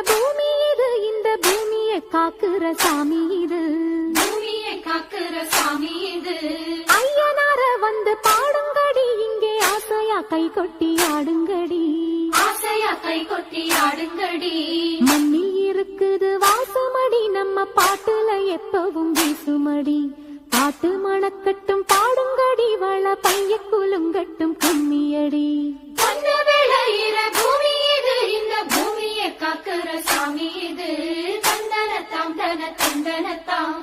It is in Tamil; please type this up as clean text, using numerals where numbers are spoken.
பூமி இது, இந்த பூமியை காக்குற சாமி இது, பூமியை காக்குற சாமி இது. ஐயனார வந்து பாடுங்கடி, இங்கே ஆசையா கை கொட்டி ஆடுங்கடி, ஆசையா கை கொட்டி ஆடுங்கடி. மண்ணில் இருக்குது வாசமடி, நம்ம பாட்டுல எப்பவும் வீசுமடி, பாட்டு மணக்கட்டும் பாடுங்கடி, வள பைய குலுங்கட்டும் கும்மியடி. பொண்ணு விளையிற பூமி இது, இந்த பூமியை காக்குற சாமி இது. தந்தனத்தாம் தன தந்தனத்தாம்